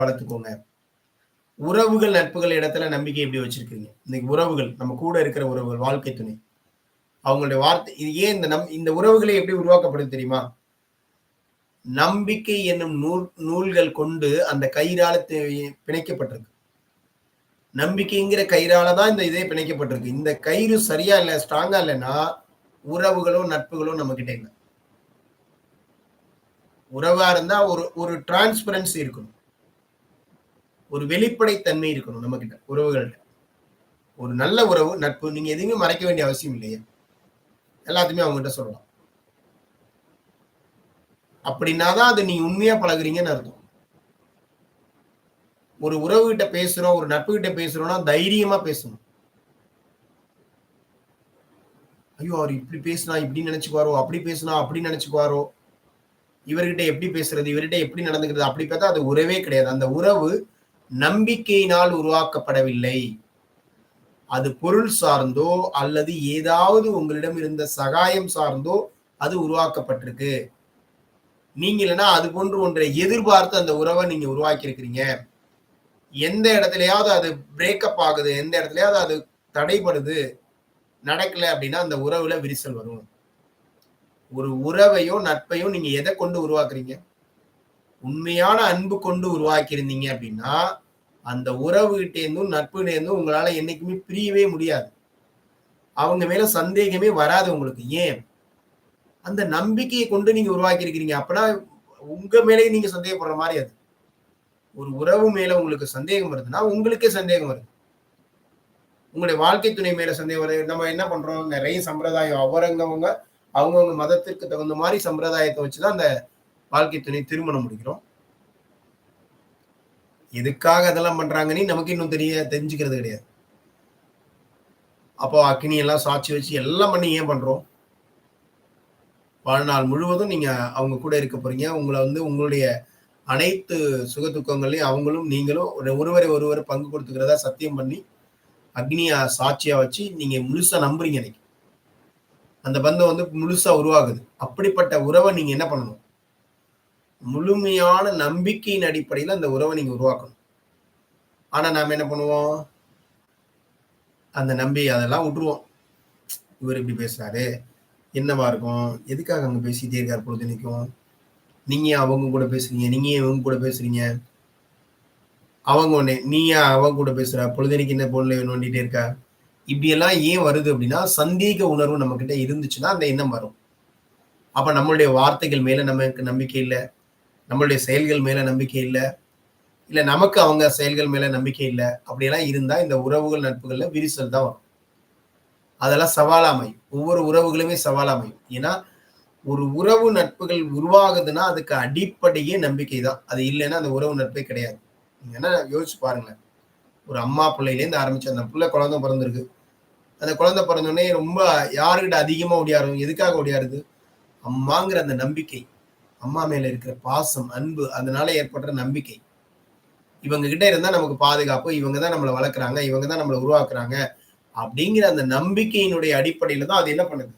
வளர்த்துக்கோங்க. உறவுகள், நட்புகள் இடத்துல நம்பிக்கை எப்படி வச்சிருக்கீங்க? இன்னைக்கு உறவுகள், நம்ம கூட இருக்கிற உறவுகள், வாழ்க்கை துணை. அவங்களுடைய வார்த்தை இது ஏன் இந்த உறவுகளை எப்படி உருவாக்கப்படுது தெரியுமா? நம்பிக்கை என்னும் நூல்கள் கொண்டு அந்த கயிறால பிணைக்கப்பட்டிருக்கு. நம்பிக்கைங்கிற கயிறால தான் இந்த இதே பிணைக்கப்பட்டிருக்கு. இந்த கயிறு சரியா இல்ல, ஸ்ட்ராங்கா இல்லைன்னா உறவுகளோ நட்புகளோ நம்ம கிட்ட இல்லை. உறவா இருந்தா ஒரு டிரான்ஸ்பரன்சி இருக்கணும், ஒரு வெளிப்படைத்தன்மை இருக்கணும் நம்ம கிட்ட உறவுகள்கிட்ட. ஒரு நல்ல உறவு நட்பு நீங்க எதுவுமே மறைக்க வேண்டிய அவசியம் இல்லையே, எல்லாத்தையுமே அவங்ககிட்ட சொல்லலாம். அப்படின்னாதான் அது நீங்க உண்மையா பழகுறீங்கன்னு அர்த்தம். ஒரு உறவு கிட்ட பேசுறோம், ஒரு நட்பு கிட்ட பேசுறோம்னா தைரியமா பேசணும். ஐயோ அவர் இப்படி பேசினா இப்படி நினைச்சுக்குவாரோ, அப்படி பேசினா அப்படி நினைச்சுக்குவாரோ, இவர்கிட்ட எப்படி பேசுறது, இவர்கிட்ட எப்படி நடந்துக்கிறது, அப்படி பார்த்தா அது உறவே கிடையாது. அந்த உறவு நம்பிக்கையினால் உருவாக்கப்படவில்லை. அது பொருள் சார்ந்தோ அல்லது ஏதாவது உங்களிடம் இருந்த சகாயம் சார்ந்தோ அது உருவாக்கப்பட்டிருக்கு. நீங்க இல்லைன்னா அது போன்று ஒன்றை எதிர்பார்த்து அந்த உறவை நீங்க உருவாக்கி இருக்கிறீங்க. எந்த இடத்துலயாவது அது பிரேக்கப் ஆகுது, எந்த இடத்துலயாவது அது தடைபடுது, நடக்கல அப்படின்னா அந்த உறவுல விரிசல் வரும். ஒரு உறவையோ நட்பையோ நீங்க எதை கொண்டு உருவாக்குறீங்க? உண்மையான அன்பு கொண்டு உருவாக்கி இருந்தீங்க அப்படின்னா அந்த உறவு கிட்ட இருந்தும் நட்பு இருந்தும் உங்களால என்னைக்குமே பிரியவே முடியாது. அவங்க மேல சந்தேகமே வராது உங்களுக்கு. ஏன்? அந்த நம்பிக்கையை கொண்டு நீங்க உருவாக்கி இருக்கிறீங்க. அப்பனா உங்க மேலேயே நீங்க சந்தேகப்படுற மாதிரி அது. ஒரு உறவு மேல உங்களுக்கு சந்தேகம் வருதுன்னா உங்களுக்கே சந்தேகம் வருது. உங்களுடைய வாழ்க்கை துணை மேல சந்தேகம் வருது. நம்ம என்ன பண்றோம், நிறைய சம்பிரதாயம் அவங்கவுங்க மதத்திற்கு தகுந்த மாதிரி சம்பிரதாயத்தை வச்சுதான் அந்த வாழ்க்கை துணை திருமணம் முடிக்கிறோம். எதுக்காக அதெல்லாம் பண்றாங்கன்னு நமக்கு இன்னும் தெரிஞ்சுக்கிறது கிடையாது. அப்போ அக்னி எல்லாம் சாட்சி வச்சு எல்லாம் பண்ணி ஏன் பண்றோம்? வாழ்நாள் முழுவதும் நீங்க அவங்க கூட இருக்க போறீங்க. உங்களை உங்களுடைய அனைத்து சுக துக்கங்களையும் அவங்களும் நீங்களும் ஒருவரை பங்கு கொடுத்துக்கிறதா சத்தியம் பண்ணி அக்னியா சாட்சியா வச்சு நீங்க முழுசா நம்புறீங்க. இன்னைக்கு அந்த பந்தம் முழுசா உருவாகுது. அப்படிப்பட்ட உறவை நீங்க என்ன பண்ணணும்? முழுமையான நம்பிக்கையின் அடிப்படையில் அந்த உறவை நீங்க உருவாக்கணும். ஆனா நாம என்ன பண்ணுவோம்? அந்த நம்பி அதெல்லாம் விட்டுருவோம். இவர் இப்படி பேசுறாரு, என்னவா இருக்கும், எதுக்காக அங்க பேசிட்டே இருக்காரு பொழுது நிற்கும், நீங்க அவங்க கூட பேசுறீங்க, நீங்க இவங்க கூட பேசுறீங்க, அவங்க ஒண்ணு நீ அவங்க கூட பேசுற, பொழுதுனைக்கு என்ன போன்ல நோண்டிட்டே இருக்கா, இப்படி எல்லாம் ஏன் வருது அப்படின்னா சந்தேக உணர்வு நம்ம கிட்ட இருந்துச்சுன்னா அந்த எண்ணம் வரும். அப்ப நம்மளுடைய வார்த்தைகள் மேல நமக்கு நம்பிக்கை இல்லை, நம்மளுடைய செயல்கள் மேல நம்பிக்கை இல்லை, இல்ல நமக்கு அவங்க செயல்கள் மேல நம்பிக்கை இல்லை, அப்படியெல்லாம் இருந்தா இந்த உறவுகள் நட்புகள்ல விரிசல் தான் வரும். அதெல்லாம் சவாலாமையும், ஒவ்வொரு உறவுகளுமே சவாலாமையும். ஏன்னா ஒரு உறவு நட்புகள் உருவாகுதுன்னா அதுக்கு அடிப்படையே நம்பிக்கை தான். அது இல்லைன்னா அந்த உறவு நட்பே கிடையாது. நீங்க என்ன யோசிச்சு பாருங்களேன். ஒரு அம்மா பிள்ளையிலேருந்து ஆரம்பிச்சு அந்த பிள்ளை குழந்தை பிறந்திருக்கு. அந்த குழந்தை பிறந்தோடனே ரொம்ப யாருக்கிட்ட அதிகமா ஒடியாரும், எதுக்காக ஒடியாருது? அம்மாங்கிற அந்த நம்பிக்கை, அம்மா மேல இருக்கிற பாசம், அன்பு, அதனால ஏற்படுற நம்பிக்கை. இவங்க கிட்ட இருந்தா நமக்கு பாதுகாப்பு, இவங்க தான் நம்மளை வளர்க்குறாங்க, இவங்க தான் நம்மளை உருவாக்குறாங்க அப்படிங்கிற அந்த நம்பிக்கையினுடைய அடிப்படையில தான் அது என்ன பண்ணுது,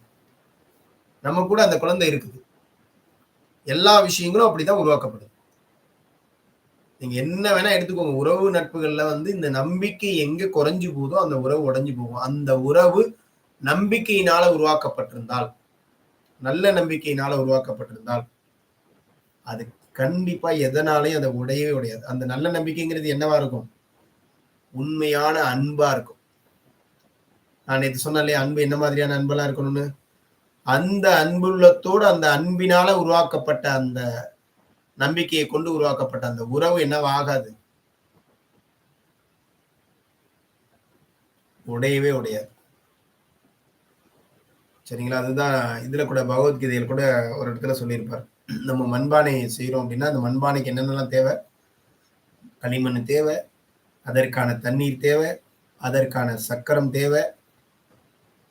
நம்ம கூட அந்த குழந்தை இருக்குது. எல்லா விஷயங்களும் அப்படிதான் உருவாக்கப்படுது. நீங்க என்ன வேணா எடுத்துக்கோங்க. உறவு நட்புகள்ல இந்த நம்பிக்கை எங்க குறைஞ்சு போதோ அந்த உறவு உடைஞ்சு போகும். அந்த உறவு நம்பிக்கையினால உருவாக்கப்பட்டிருந்தால், நல்ல நம்பிக்கையினால உருவாக்கப்பட்டிருந்தால் அது கண்டிப்பா எதனாலையும் அதை உடையவே உடையாது. அந்த நல்ல நம்பிக்கைங்கிறது என்னவா இருக்கும்? உண்மையான அன்பா இருக்கும். நான் நேற்று சொன்னேன் இல்லையா, அன்பு என்ன மாதிரியான அன்பெல்லாம் இருக்கணும்னு. அந்த அன்புள்ளத்தோடு அந்த அன்பினால உருவாக்கப்பட்ட அந்த நம்பிக்கையை கொண்டு உருவாக்கப்பட்ட அந்த உறவு என்னவா ஆகாது? உடையவே உடையாது. சரிங்களா? அதுதான் இதுல கூட பகவத்கீதையில் கூட ஒரு இடத்துல சொல்லியிருப்பார். நம்ம மண்பானை செய்யறோம் அப்படின்னா அந்த மண்பானைக்கு என்னென்னலாம் தேவை? களிமண் தேவை, அதற்கான தண்ணீர் தேவை, அதற்கான சக்கரம் தேவை.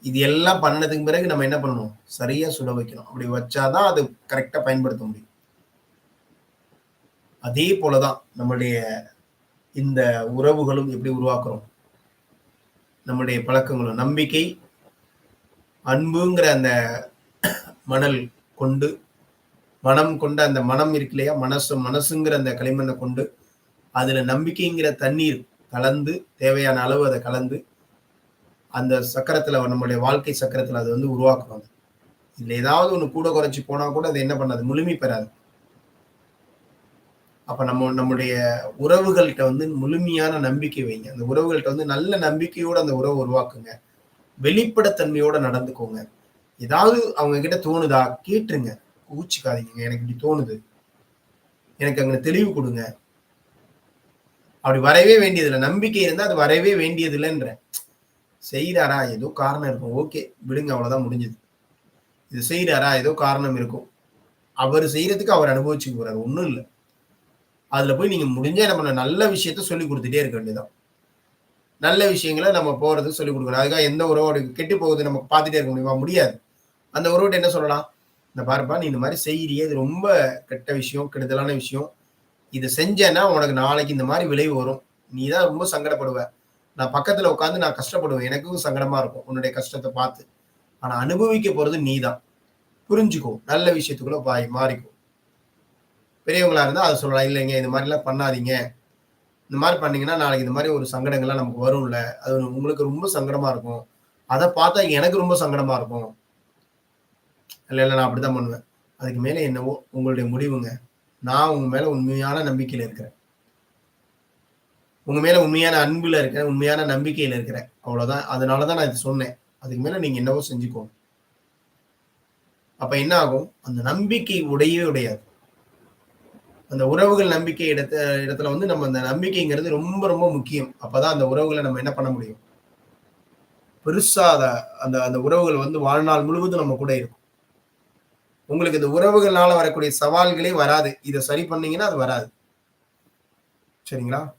இது எல்லாம் பண்ணதுக்கு பிறகு நம்ம என்ன பண்ணணும்? சரியா சுட வைக்கணும். அப்படி வச்சாதான் அது கரெக்டா பயன்படுத்த முடியும். அதே போலதான் நம்முடைய இந்த உறவுகளும் எப்படி உருவாக்குறோம், நம்முடைய பழக்கங்களும். நம்பிக்கை, அன்புங்கிற அந்த மணல் கொண்டு, மனம் கொண்ட அந்த மனம் இருக்கு இல்லையா, மனசுங்கிற அந்த களிமண்ணை கொண்டு அதுல நம்பிக்கைங்கிற தண்ணீர் கலந்து தேவையான அளவு அதை கலந்து அந்த சக்கரத்துல நம்மளுடைய வாழ்க்கை சக்கரத்துல அது வந்து உருவாக்கணும். இதுல ஏதாவது ஒண்ணு கூட குறைச்சு போனா கூட அது என்ன பண்ணாது, முழுமை பெறாது. அப்ப நம்முடைய உறவுகள்கிட்ட வந்து முழுமையான நம்பிக்கை வைங்க. அந்த உறவுகள்கிட்ட வந்து நல்ல நம்பிக்கையோட அந்த உறவு உருவாக்குங்க. வெளிப்படைத்தன்மையோட நடந்துக்கோங்க. ஏதாவது அவங்க கிட்ட தோணுதா கேட்டுருங்க. ஊச்சிக்காதீங்க. எனக்கு இப்படி தோணுது. எனக்கு அங்க தெளிவு கொடுங்க. அப்படி வரவே வேண்டியதில்லை. நம்பிக்கை இருந்தா அது வரவே வேண்டியதில்லைன்றேன். செய்றாரா ஏதோ காரணம் இருக்கும். ஓகே விடுங்க அவ்வளவுதான் முடிஞ்சது. இது செய்றாரா ஏதோ காரணம் இருக்கும். அவர் செய்யறதுக்கு அவர் அனுபவிச்சுக்க போறாரு. ஒண்ணும் இல்ல. அதுல போய் நீங்க முடிஞ்சா என்ன பண்ண நல்ல விஷயத்த சொல்லிக் குடுத்துட்டே இருக்க வேண்டியதுதான். நல்ல விஷயங்கள நம்ம போறது சொல்லிக் குடுக்கணும். அதுக்காக எந்த உறவோட கெட்டு போகுது நம்ம பார்த்துட்டே இருக்க முடியுமா? முடியாது. அந்த உறவுட்ட என்ன சொல்லலாம்? இந்த பாருப்பா நீ இந்த மாரி செய்றியே, இது ரொம்ப கெட்ட விஷயம், கெடுதலான விஷயம். இத செஞ்சேன்னா உனக்கு நாளைக்கு இந்த மாரி விளைவு வரும். நீ தான் ரொம்ப சங்கடப்படுவ. நான் பக்கத்துல உட்கார்ந்து நான் கஷ்டப்படுவேன். எனக்கும் சங்கடமா இருக்கும். உன்னுடைய கஷ்டத்த பார்த்து. ஆனா அனுபவிக்க போறது நீ தான். புரிஞ்சுக்கோ. நல்ல விஷயத்துக்குள்ள மாறிக்கோ. பெரியவங்களா இருந்தா அத சொல்லலாம். இல்லைங்க இந்த மாரிலாம் பண்ணாதீங்க. இந்த மாரி பண்ணீங்கன்னா, நாளைக்கு இந்த மாரி ஒரு சங்கடங்கள்லாம் நமக்கு வரும்ல. அது உங்களுக்கு ரொம்ப சங்கடமா இருக்கும். அத பார்த்தா எனக்கு ரொம்ப சங்கடமா இருக்கும். இல்ல நான் அப்படித்தான் பண்ணுவேன். அதுக்கு மேல என்னவோ உங்களுடைய முடிவுங்க. நான் உங்க மேல உண்மையான நம்பிக்கையில இருக்கிறேன். உங்க மேல உண்மையான அன்புல இருக்கிறேன். உண்மையான நம்பிக்கையில இருக்கிறேன். அவ்வளோதான். அதனால தான் நான் இத சொன்னேன். அதுக்கு மேல நீங்க என்னவோ செஞ்சுக்கோங்க. அப்ப என்ன ஆகும்? அந்த நம்பிக்கை உடையவே உடையாது. அந்த உறவுகள் நம்பிக்கை இடத்துல வந்து நம்ம அந்த நம்பிக்கைங்கிறது ரொம்ப ரொம்ப முக்கியம். அப்பதான் அந்த உறவுகள நம்ம என்ன பண்ண முடியும்? பெருசா அந்த அந்த உறவுகள் வந்து வாழ்நாள் முழுவதும் நம்ம கூட இருக்கும். உங்களுக்கு இந்த உறவுகள்னால வரக்கூடிய சவால்களே வராது. இத சரி பண்ணீங்கன்னா அது வராது. சரிங்களா?